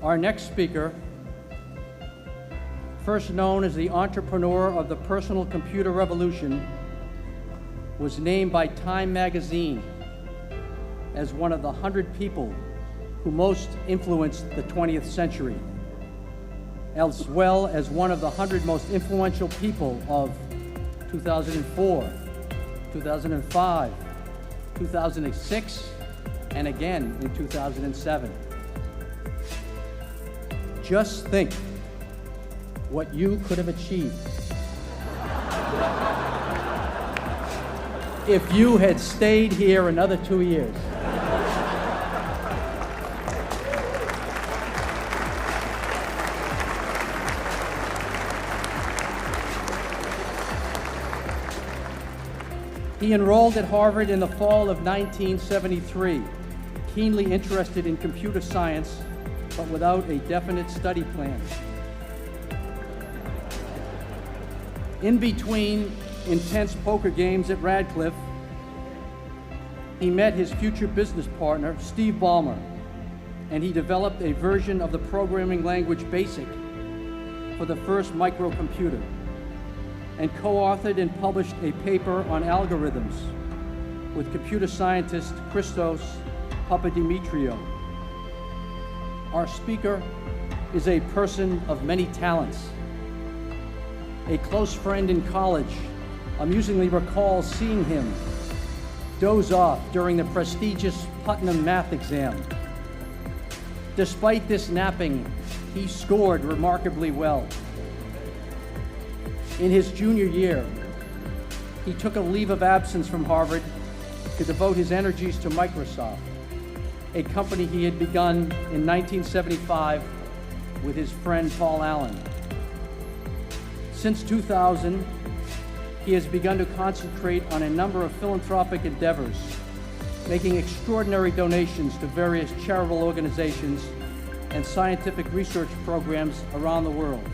Our next speaker, first known as the entrepreneur of the personal computer revolution, was named by Time magazine as one of the 100 people who most influenced the 20th century, as well as one of the 100 most influential people of 2004, 2005, 2006, and again in 2007. Just think what you could have achieved if you had stayed here another 2 years. He enrolled at Harvard in the fall of 1973, keenly interested in computer science, but without a definite study plan. In between intense poker games at Radcliffe, he met his future business partner, Steve Ballmer, and he developed a version of the programming language BASIC for the first microcomputer, and co-authored and published a paper on algorithms with computer scientist Christos Papadimitriou. Our speaker is a person of many talents. A close friend in college amusingly recalls seeing him doze off during the prestigious Putnam math exam. Despite this napping, he scored remarkably well. In his junior year, he took a leave of absence from Harvard to devote his energies to Microsoft, a company he had begun in 1975 with his friend Paul Allen. Since 2000, he has begun to concentrate on a number of philanthropic endeavors, making extraordinary donations to various charitable organizations and scientific research programs around the world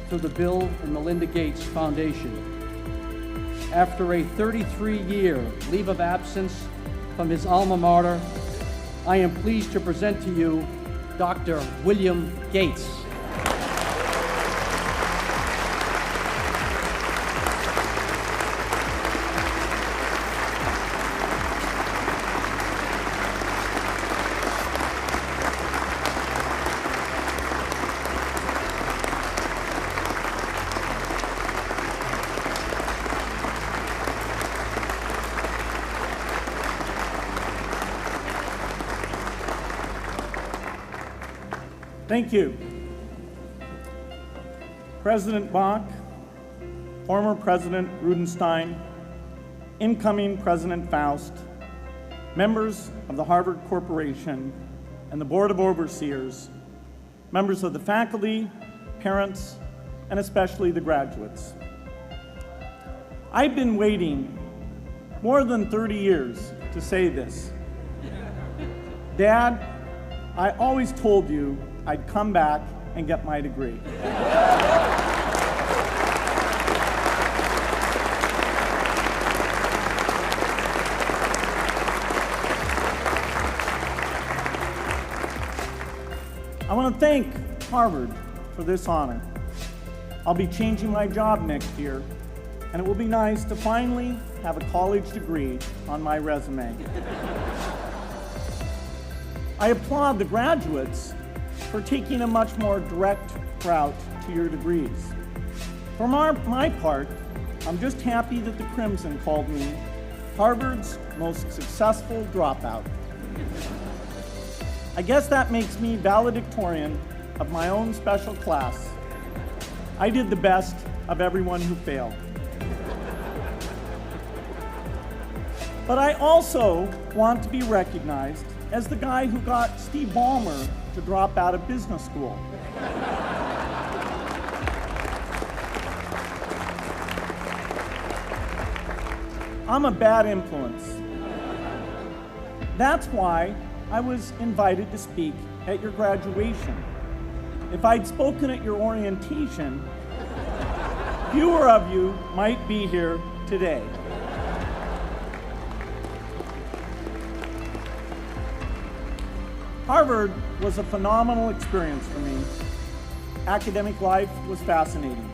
through the Bill and Melinda Gates Foundation. After a 33-year leave of absence from his alma mater, I am pleased to present to you Dr. William Gates. Thank you. President Bach, former President Rudenstein, incoming President Faust, members of the Harvard Corporation and the Board of Overseers, members of the faculty, parents, and especially the graduates. I've been waiting more than 30 years to say this. Dad, I always told you I'd come back and get my degree. I want to thank Harvard for this honor. I'll be changing my job next year, and it will be nice to finally have a college degree on my resume. I applaud the graduates for taking a much more direct route to your degrees. For my part, I'm just happy that the Crimson called me Harvard's most successful dropout. I guess that makes me valedictorian of my own special class. I did the best of everyone who failed. But I also want to be recognized as the guy who got Steve Ballmer to drop out of business school. I'm a bad influence. That's why I was invited to speak at your graduation. If I'd spoken at your orientation, fewer of you might be here today. Harvard was a phenomenal experience for me. Academic life was fascinating.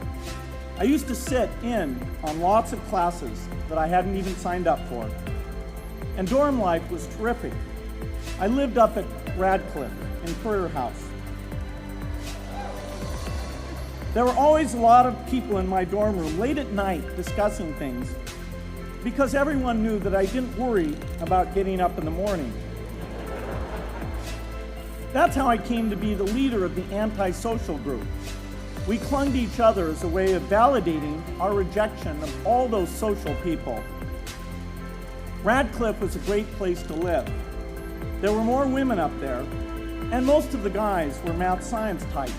I used to sit in on lots of classes that I hadn't even signed up for. And dorm life was terrific. I lived up at Radcliffe in Currier House. There were always a lot of people in my dorm room late at night discussing things because everyone knew that I didn't worry about getting up in the morning. That's how I came to be the leader of the antisocial group. We clung to each other as a way of validating our rejection of all those social people. Radcliffe was a great place to live. There were more women up there, and most of the guys were math science types.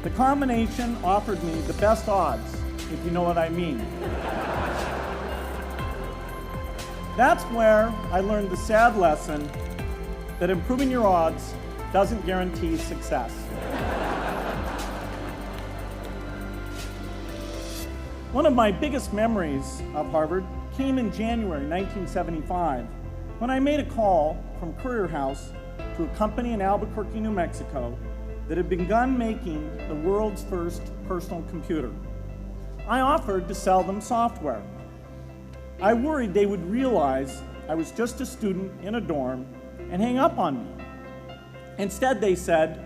The combination offered me the best odds, if you know what I mean. That's where I learned the sad lesson that improving your odds doesn't guarantee success. One of my biggest memories of Harvard came in January 1975 when I made a call from Currier House to a company in Albuquerque, New Mexico that had begun making the world's first personal computer. I offered to sell them software. I worried they would realize I was just a student in a dorm and hang up on me. Instead, they said,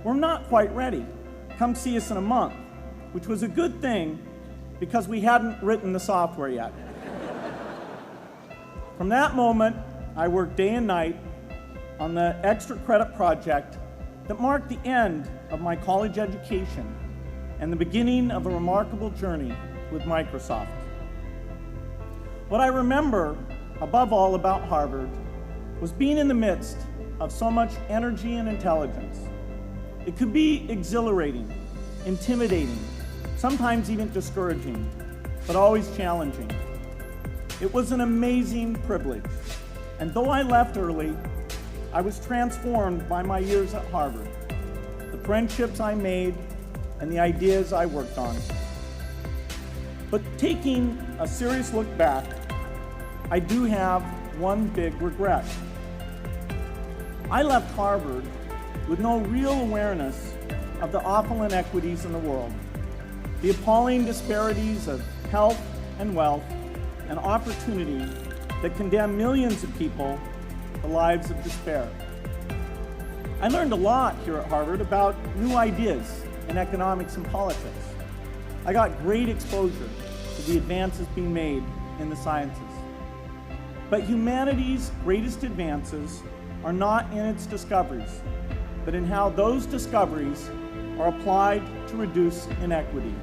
"We're not quite ready. Come see us in a month," which was a good thing because we hadn't written the software yet. From that moment, I worked day and night on the extra credit project that marked the end of my college education and the beginning of a remarkable journey with Microsoft. What I remember above all about Harvard was being in the midst of so much energy and intelligence. It could be exhilarating, intimidating, sometimes even discouraging, but always challenging. It was an amazing privilege, and though I left early, I was transformed by my years at Harvard, the friendships I made, and the ideas I worked on. But taking a serious look back, I do have one big regret. I left Harvard with no real awareness of the awful inequities in the world, the appalling disparities of health and wealth and opportunity that condemn millions of people to lives of despair. I learned a lot here at Harvard about new ideas in economics and politics. I got great exposure to the advances being made in the sciences. But humanity's greatest advances are not in its discoveries, but in how those discoveries are applied to reduce inequity.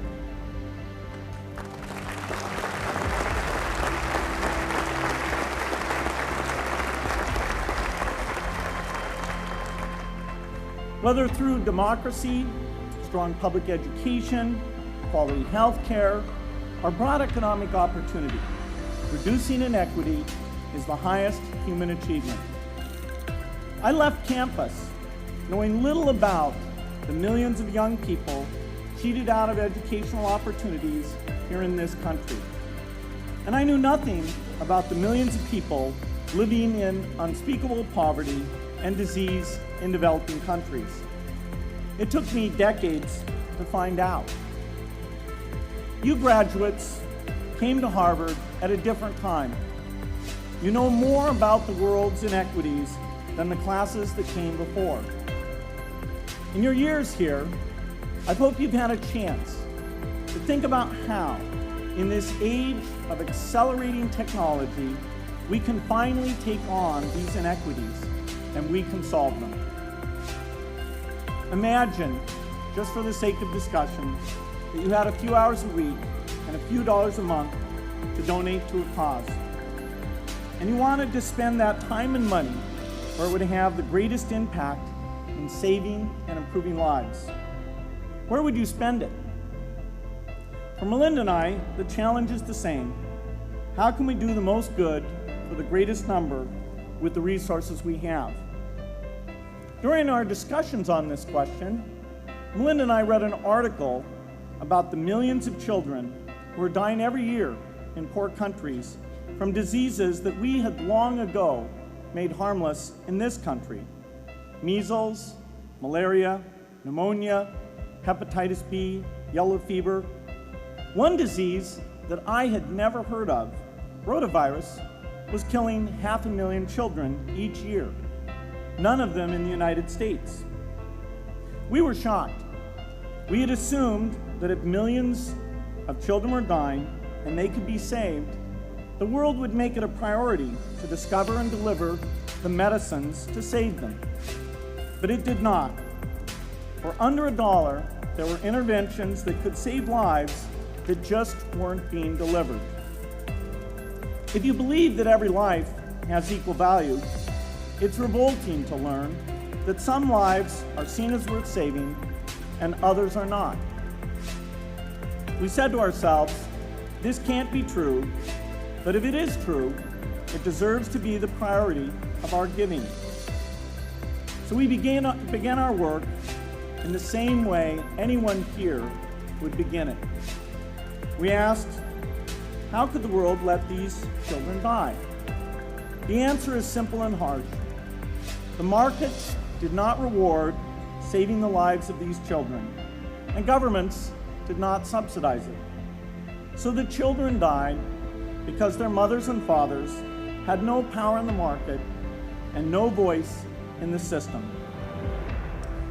Whether through democracy, strong public education, quality health care, or broad economic opportunity, reducing inequity is the highest human achievement. I left campus knowing little about the millions of young people cheated out of educational opportunities here in this country. And I knew nothing about the millions of people living in unspeakable poverty and disease in developing countries. It took me decades to find out. You graduates came to Harvard at a different time. You know more about the world's inequities than the classes that came before. In your years here, I hope you've had a chance to think about how, in this age of accelerating technology, we can finally take on these inequities and we can solve them. Imagine, just for the sake of discussion, that you had a few hours a week and a few dollars a month to donate to a cause. And you wanted to spend that time and money where it would have the greatest impact in saving and improving lives. Where would you spend it? For Melinda and I, the challenge is the same. How can we do the most good for the greatest number with the resources we have? During our discussions on this question, Melinda and I read an article about the millions of children who are dying every year in poor countries from diseases that we had long ago made harmless in this country. measles, malaria, pneumonia, hepatitis B, yellow fever. One disease that I had never heard of, rotavirus, was killing 500,000 children each year, none of them in the United States. We were shocked. We had assumed that if millions of children were dying and they could be saved, the world would make it a priority to discover and deliver the medicines to save them. But it did not. For under $1, there were interventions that could save lives that just weren't being delivered. If you believe that every life has equal value, it's revolting to learn that some lives are seen as worth saving and others are not. We said to ourselves, this can't be true, but if it is true, it deserves to be the priority of our giving. So we began our work in the same way anyone here would begin it. We asked, how could the world let these children die? The answer is simple and harsh. The market did not reward saving the lives of these children, and governments did not subsidize it. So the children died because their mothers and fathers had no power in the market and no voice in the system.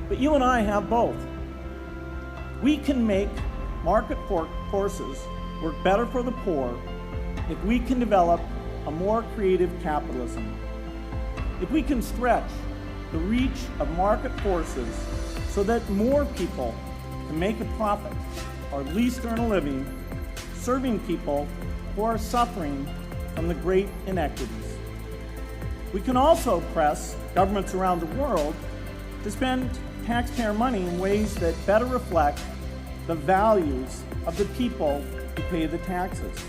But you and I have both. We can make market forces work better for the poor if we can develop a more creative capitalism. If we can stretch the reach of market forces so that more people can make a profit or at least earn a living serving people who are suffering from the great inequities. We can also press governments around the world to spend taxpayer money in ways that better reflect the values of the people who pay the taxes.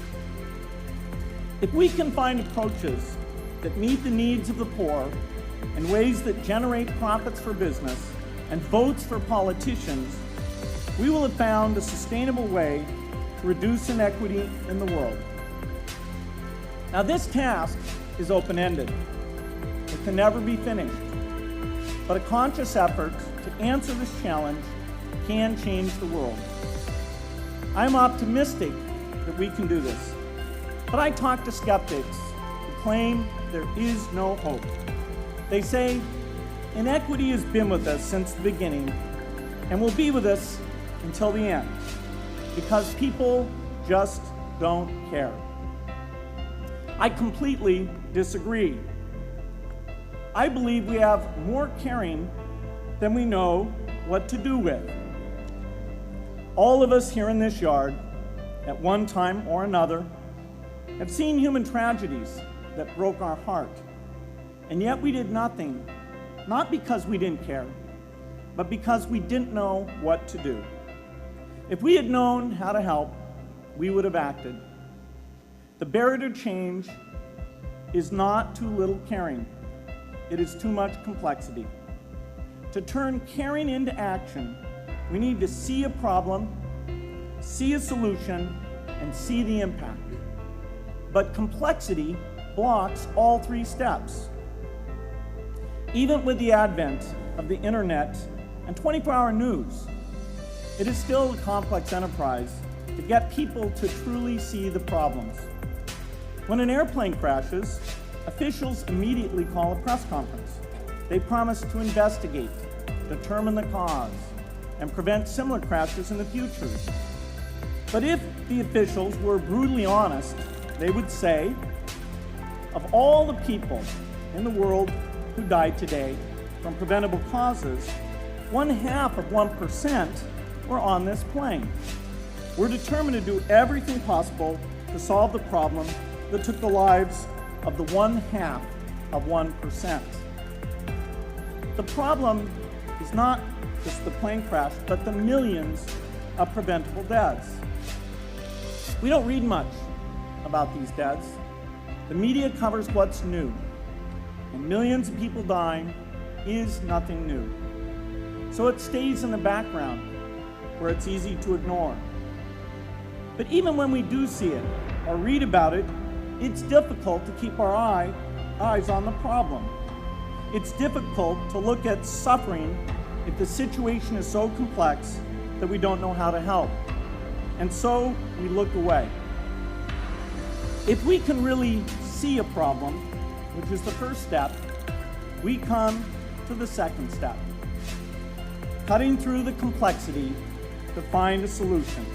If we can find approaches that meet the needs of the poor in ways that generate profits for business and votes for politicians, we will have found a sustainable way to reduce inequity in the world. Now, this task is open-ended. It can never be finished. But a conscious effort to answer this challenge can change the world. I'm optimistic that we can do this. But I talk to skeptics who claim there is no hope. They say, inequity has been with us since the beginning and will be with us until the end, because people just don't care. I completely disagree. I believe we have more caring than we know what to do with. All of us here in this yard, at one time or another, have seen human tragedies that broke our heart. And yet we did nothing, not because we didn't care, but because we didn't know what to do. If we had known how to help, we would have acted. The barrier to change is not too little caring. It is too much complexity. To turn caring into action, we need to see a problem, see a solution, and see the impact. But complexity blocks all three steps. Even with the advent of the internet and 24-hour news, it is still a complex enterprise to get people to truly see the problems. When an airplane crashes, officials immediately call a press conference. They promise to investigate, determine the cause, and prevent similar crashes in the future. But if the officials were brutally honest, they would say, of all the people in the world who died today from preventable causes, 0.5% were on this plane. We're determined to do everything possible to solve the problem that took the lives of the 0.5%. The problem is not just the plane crash, but the millions of preventable deaths. We don't read much about these deaths. The media covers what's new, and millions of people dying is nothing new. So it stays in the background where it's easy to ignore. But even when we do see it or read about it, it's difficult to keep our eyes on the problem. it's difficult to look at suffering if the situation is so complex that we don't know how to help. And so we look away. If we can really see a problem, which is the first step, we come to the second step, cutting through the complexity to find a solution.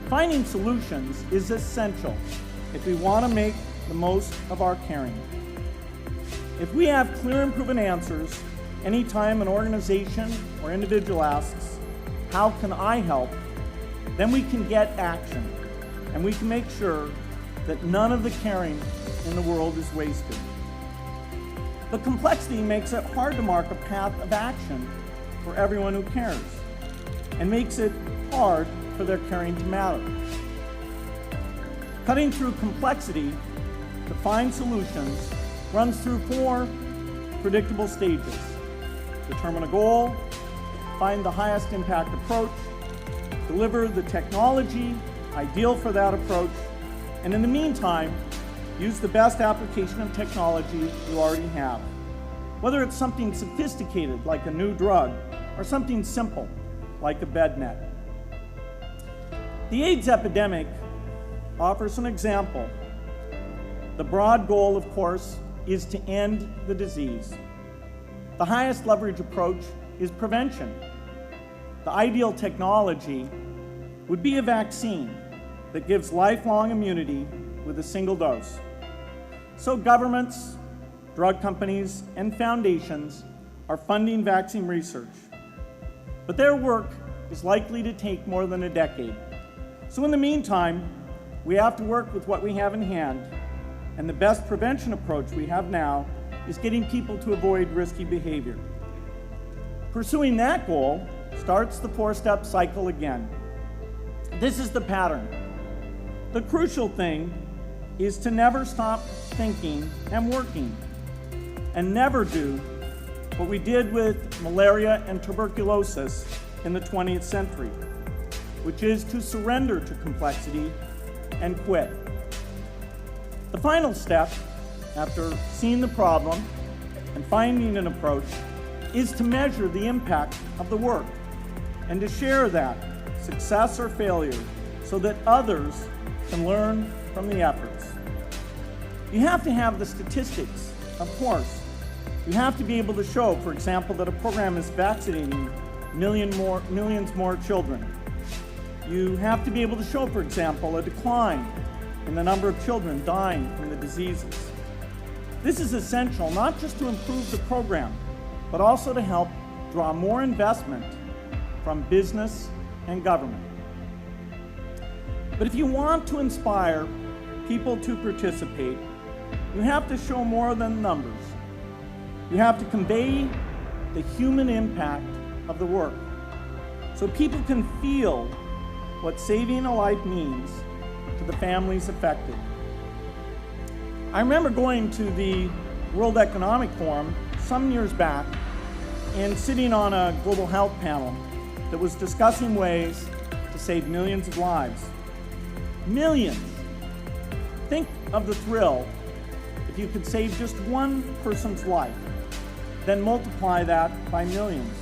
Finding solutions is essential if we want to make the most of our caring. If we have clear and proven answers, anytime an organization or individual asks, "How can I help?" then we can get action, and we can make sure that none of the caring in the world is wasted. The complexity makes it hard to mark a path of action for everyone who cares, and makes it hard for their caring to matter. Cutting through complexity to find solutions runs through 4 predictable stages. Determine a goal, find the highest impact approach, deliver the technology ideal for that approach, and in the meantime, use the best application of technology you already have. Whether it's something sophisticated like a new drug or something simple like a bed net. The AIDS epidemic offers an example. The broad goal, of course, is to end the disease. The highest leverage approach is prevention. The ideal technology would be a vaccine that gives lifelong immunity with a single dose. So governments, drug companies, and foundations are funding vaccine research. But their work is likely to take more than a decade. So in the meantime, we have to work with what we have in hand, and the best prevention approach we have now is getting people to avoid risky behavior. Pursuing that goal starts the 4-step cycle again. This is the pattern. The crucial thing is to never stop thinking and working, and never do what we did with malaria and tuberculosis in the 20th century, which is to surrender to complexity and quit. The final step, after seeing the problem and finding an approach, is to measure the impact of the work and to share that, success or failure, so that others can learn from the efforts. You have to have the statistics, of course. You have to be able to show, for example, that a program is vaccinating millions more children. You have to be able to show, for example, a decline in the number of children dying from the diseases. This is essential not just to improve the program, but also to help draw more investment from business and government. But if you want to inspire people to participate, you have to show more than numbers. You have to convey the human impact of the work, so people can feel what saving a life means to the families affected. I remember going to the World Economic Forum some years back and sitting on a global health panel that was discussing ways to save millions of lives. Millions! Think of the thrill if you could save just one person's life, then multiply that by millions.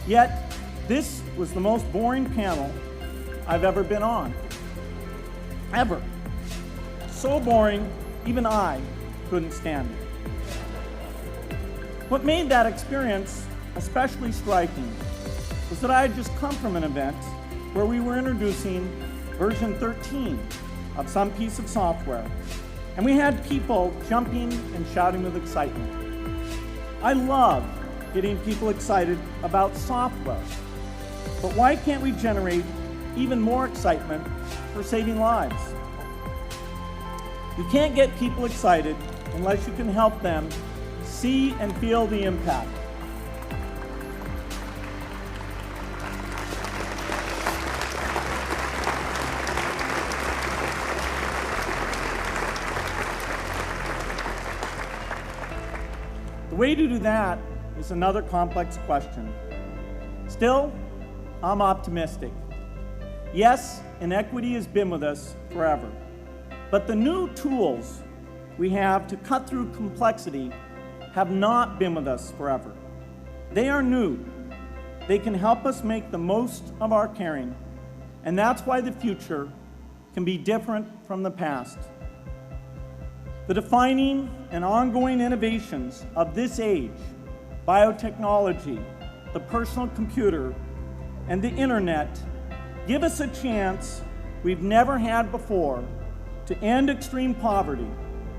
Yet, this was the most boring panel I've ever been on. Ever. So boring, even I couldn't stand it. What made that experience especially striking was that I had just come from an event where we were introducing version 13 of some piece of software, and we had people jumping and shouting with excitement. I love getting people excited about software, but why can't we generate even more excitement for saving lives? You can't get people excited unless you can help them see and feel the impact. The way to do that is another complex question. Still, I'm optimistic. Yes, inequity has been with us forever, but the new tools we have to cut through complexity have not been with us forever. They are new. They can help us make the most of our caring, and that's why the future can be different from the past. The defining and ongoing innovations of this age, biotechnology, the personal computer, and the internet, give us a chance we've never had before to end extreme poverty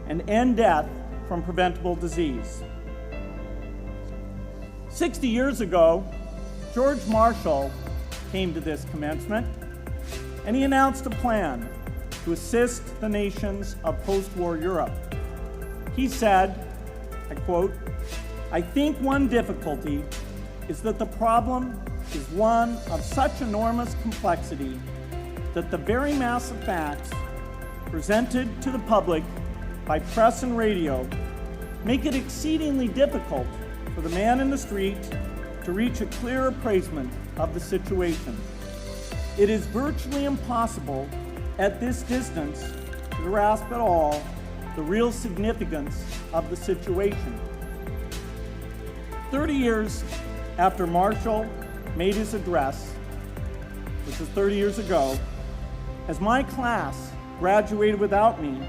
and end death from preventable disease. 60 years ago, George Marshall came to this commencement, and he announced a plan to assist the nations of post-war Europe. He said, I quote, "I think one difficulty is that the problem is one of such enormous complexity that the very mass of facts presented to the public by press and radio make it exceedingly difficult for the man in the street to reach a clear appraisement of the situation. It is virtually impossible at this distance to grasp at all the real significance of the situation." 30 years after Marshall made his address, which was 30 years ago, as my class graduated without me,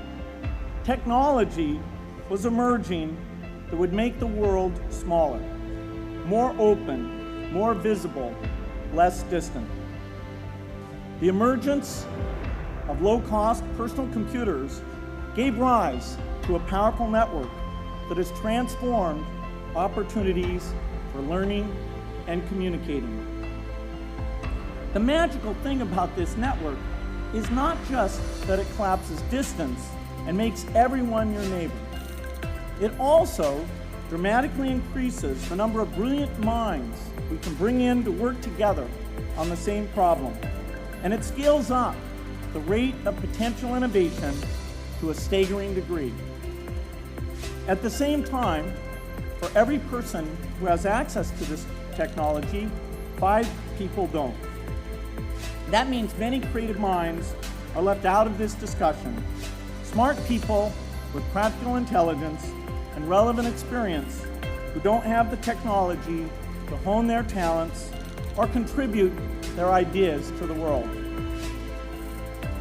technology was emerging that would make the world smaller, more open, more visible, less distant. The emergence of low-cost personal computers gave rise to a powerful network that has transformed opportunities for learning and communicating. The magical thing about this network is not just that it collapses distance and makes everyone your neighbor. It also dramatically increases the number of brilliant minds we can bring in to work together on the same problem. And it scales up the rate of potential innovation to a staggering degree. At the same time, for every person who has access to this technology, 5 people don't. That means many creative minds are left out of this discussion. Smart people with practical intelligence and relevant experience who don't have the technology to hone their talents or contribute their ideas to the world.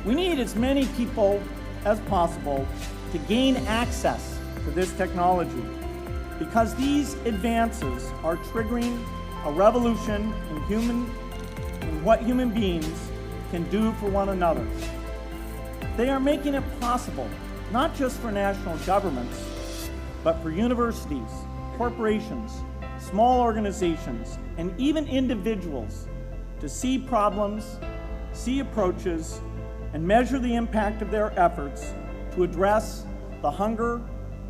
We need as many people as possible to gain access to this technology, because these advances are triggering a revolution in what human beings can do for one another. They are making it possible, not just for national governments, but for universities, corporations, small organizations, and even individuals to see problems, see approaches, and measure the impact of their efforts to address the hunger,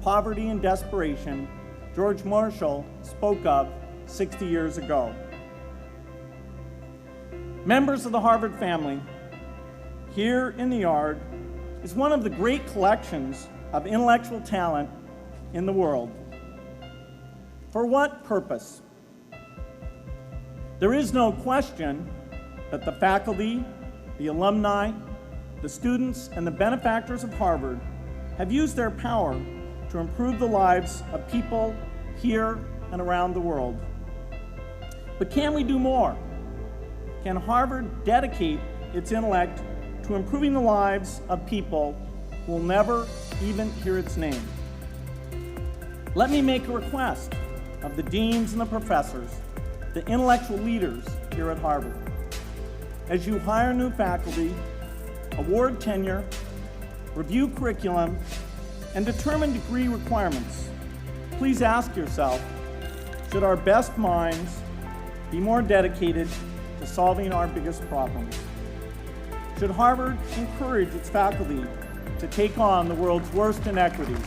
poverty, and desperation George Marshall spoke of 60 years ago. Members of the Harvard family, here in the yard is one of the great collections of intellectual talent in the world. For what purpose? There is no question that the faculty, the alumni, the students, and the benefactors of Harvard have used their power to improve the lives of people here and around the world. But can we do more? Can Harvard dedicate its intellect to improving the lives of people who will never even hear its name? Let me make a request of the deans and the professors, the intellectual leaders here at Harvard. As you hire new faculty, award tenure, review curriculum, and determine degree requirements, please ask yourself, should our best minds be more dedicated to solving our biggest problems? Should Harvard encourage its faculty to take on the world's worst inequities?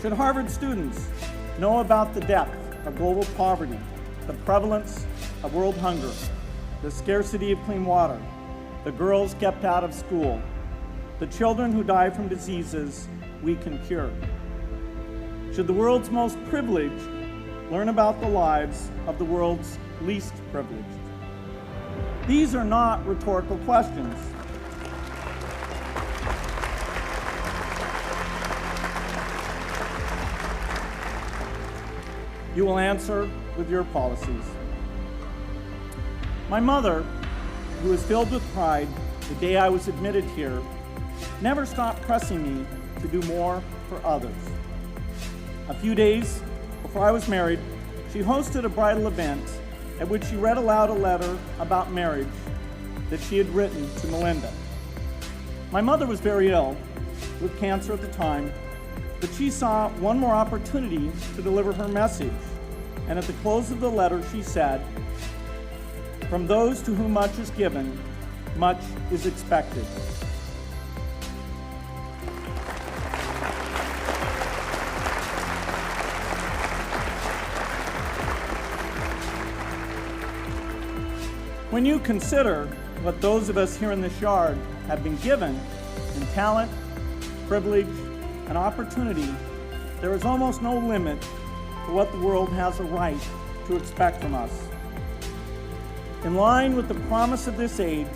Should Harvard students know about the depth of global poverty, the prevalence of world hunger, the scarcity of clean water, the girls kept out of school, the children who die from diseases we can cure? Should the world's most privileged learn about the lives of the world's least privileged? These are not rhetorical questions. You will answer with your policies. My mother, who was filled with pride the day I was admitted here, never stopped pressing me to do more for others. A few days before I was married, she hosted a bridal event at which she read aloud a letter about marriage that she had written to Melinda. My mother was very ill with cancer at the time, but she saw one more opportunity to deliver her message. And at the close of the letter, she said, "From those to whom much is given, much is expected." When you consider what those of us here in this yard have been given in talent, privilege, and opportunity, there is almost no limit to what the world has a right to expect from us. In line with the promise of this age,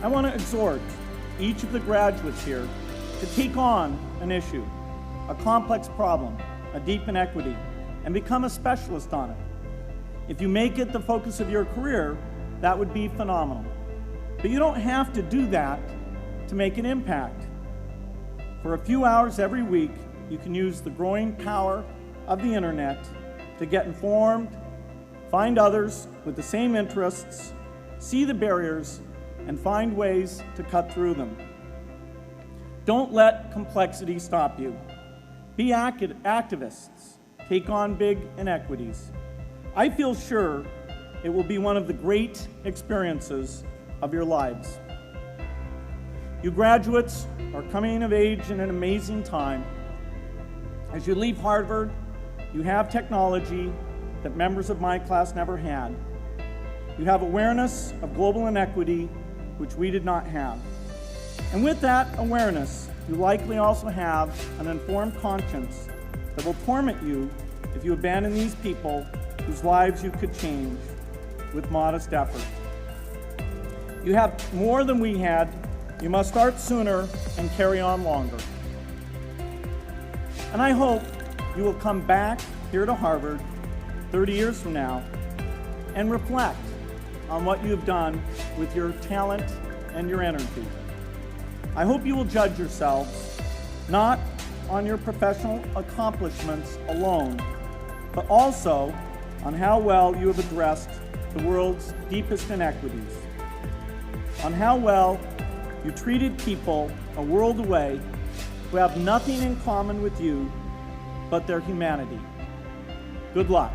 I want to exhort each of the graduates here to take on an issue, a complex problem, a deep inequity, and become a specialist on it. If you make it the focus of your career, that would be phenomenal. But you don't have to do that to make an impact. For a few hours every week, you can use the growing power of the internet to get informed, find others with the same interests, see the barriers, and find ways to cut through them. Don't let complexity stop you. Be activists. Take on big inequities. I feel sure it will be one of the great experiences of your lives. You graduates are coming of age in an amazing time. As you leave Harvard, you have technology that members of my class never had. You have awareness of global inequity, which we did not have. And with that awareness, you likely also have an informed conscience that will torment you if you abandon these people whose lives you could change with modest effort. You have more than we had. You must start sooner and carry on longer. And I hope you will come back here to Harvard 30 years from now and reflect on what you have done with your talent and your energy. I hope you will judge yourselves not on your professional accomplishments alone, but also on how well you have addressed the world's deepest inequities, on how well you treated people a world away who have nothing in common with you but their humanity. Good luck.